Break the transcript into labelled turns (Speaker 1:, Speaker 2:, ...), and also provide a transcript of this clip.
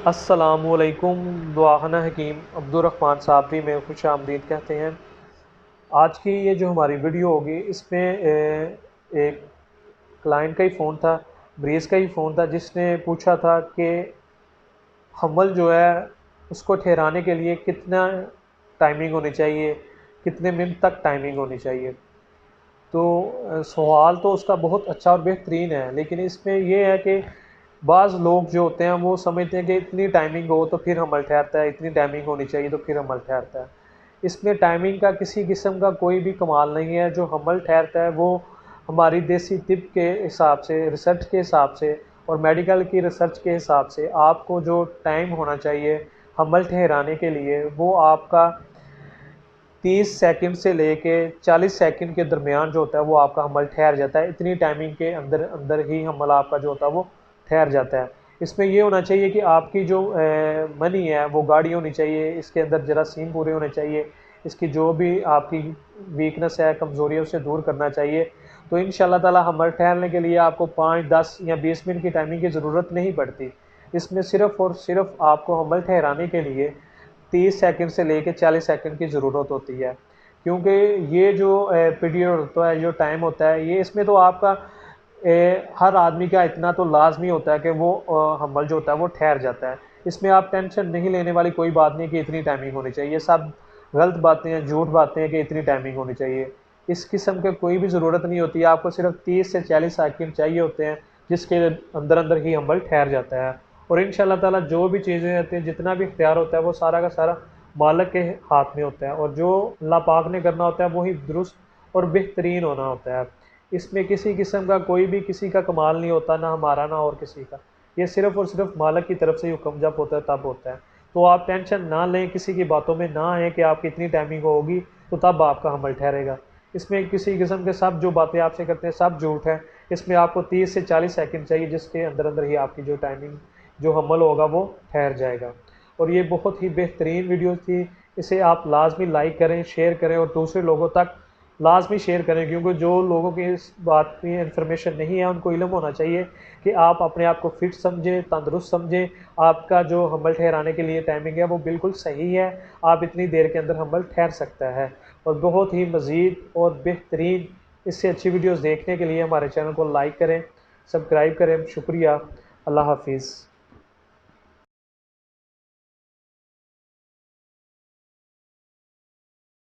Speaker 1: السلام علیکم۔ DawaKhana حکیم عبدالر صابری میں خوش آمدید کہتے ہیں۔ آج کی یہ جو ہماری ویڈیو ہوگی اس میں ایک کلائنٹ کا ہی فون تھا، بریز کا ہی فون تھا، جس نے پوچھا تھا کہ حمل جو ہے اس کو ٹھہرانے کے لیے کتنا ٹائمنگ ہونی چاہیے، کتنے منٹ تک ٹائمنگ ہونی چاہیے۔ تو سوال تو اس کا بہت اچھا اور بہترین ہے، لیکن اس میں یہ ہے کہ بعض لوگ جو ہوتے ہیں وہ سمجھتے ہیں کہ اتنی ٹائمنگ ہو تو پھر حمل ٹھہرتا ہے، اتنی ٹائمنگ ہونی چاہیے تو پھر حمل ٹھہرتا ہے۔ اس میں ٹائمنگ کا کسی قسم کا کوئی بھی کمال نہیں ہے۔ جو حمل ٹھہرتا ہے وہ ہماری دیسی طب کے حساب سے، ریسرچ کے حساب سے اور میڈیکل کی ریسرچ کے حساب سے آپ کو جو ٹائم ہونا چاہیے حمل ٹھہرانے کے لیے وہ آپ کا 30 سیکنڈ سے لے کے 40 سیکنڈ کے درمیان جو ہوتا ہے وہ آپ کا حمل ٹھہر جاتا ہے۔ اتنی ٹائمنگ کے اندر ہی حمل آپ کا جو ہوتا ہے وہ ٹھہر جاتا ہے۔ اس میں یہ ہونا چاہیے کہ آپ کی جو منی ہے وہ گاڑی ہونی چاہیے، اس کے اندر جراثیم پورے ہونے چاہیے، اس کی جو بھی آپ کی ویکنس ہے، کمزوری ہے، اسے دور کرنا چاہیے۔ تو انشاءاللہ تعالی حمل ٹھہرنے کے لیے آپ کو 5، 10 یا 20 منٹ کی ٹائمنگ کی ضرورت نہیں پڑتی۔ اس میں صرف اور صرف آپ کو حمل ٹھہرانے کے لیے 30 سیکنڈ سے لے کے 40 سیکنڈ کی ضرورت ہوتی ہے، کیونکہ یہ جو پیریڈ ہوتا ہے، جو ٹائم ہوتا ہے، یہ اس میں تو آپ کا ہر آدمی کا اتنا تو لازمی ہوتا ہے کہ وہ حمل جو ہوتا ہے وہ ٹھہر جاتا ہے۔ اس میں آپ ٹینشن نہیں لینے والی کوئی بات نہیں کہ اتنی ٹائمنگ ہونی چاہیے، یہ سب غلط باتیں ہیں، جھوٹ باتیں ہیں کہ اتنی ٹائمنگ ہونی چاہیے۔ اس قسم کے کوئی بھی ضرورت نہیں ہوتی ہے، آپ کو صرف 30 سے 40 سیکنڈ چاہیے ہوتے ہیں، جس کے اندر ہی حمل ٹھہر جاتا ہے۔ اور انشاءاللہ تعالی جو بھی چیزیں ہوتی ہیں، جتنا بھی اختیار ہوتا ہے وہ سارا کا سارا مالک کے ہاتھ میں ہوتا ہے، اور جو اللہ پاک نے کرنا ہوتا ہے وہی درست اور بہترین ہونا ہوتا ہے۔ اس میں کسی قسم کا کوئی بھی کسی کا کمال نہیں ہوتا، نہ ہمارا نہ اور کسی کا۔ یہ صرف اور صرف مالک کی طرف سے حکم جب ہوتا ہے تب ہوتا ہے۔ تو آپ ٹینشن نہ لیں، کسی کی باتوں میں نہ آئیں کہ آپ کی اتنی ٹائمنگ ہوگی تو تب آپ کا حمل ٹھہرے گا۔ اس میں کسی قسم کے سب جو باتیں آپ سے کرتے ہیں سب جھوٹ ہے۔ اس میں آپ کو 30 سے 40 سیکنڈ چاہیے، جس کے اندر ہی آپ کی جو ٹائمنگ جو حمل ہوگا وہ ٹھہر جائے گا۔ اور یہ بہت ہی بہترین ویڈیو تھی، اسے آپ لازمی لائک کریں، شیئر کریں اور دوسرے لوگوں تک لازمی شیئر کریں، کیونکہ جو لوگوں کی اس بات کی انفارمیشن نہیں ہے ان کو علم ہونا چاہیے کہ آپ اپنے آپ کو فٹ سمجھیں، تندرست سمجھیں۔ آپ کا جو حمل ٹھہرانے کے لیے ٹائمنگ ہے وہ بالکل صحیح ہے، آپ اتنی دیر کے اندر حمل ٹھہر سکتا ہے۔ اور بہت ہی مزید اور بہترین اس سے اچھی ویڈیوز دیکھنے کے لیے ہمارے چینل کو لائک کریں، سبسکرائب کریں۔ شکریہ، اللہ حافظ۔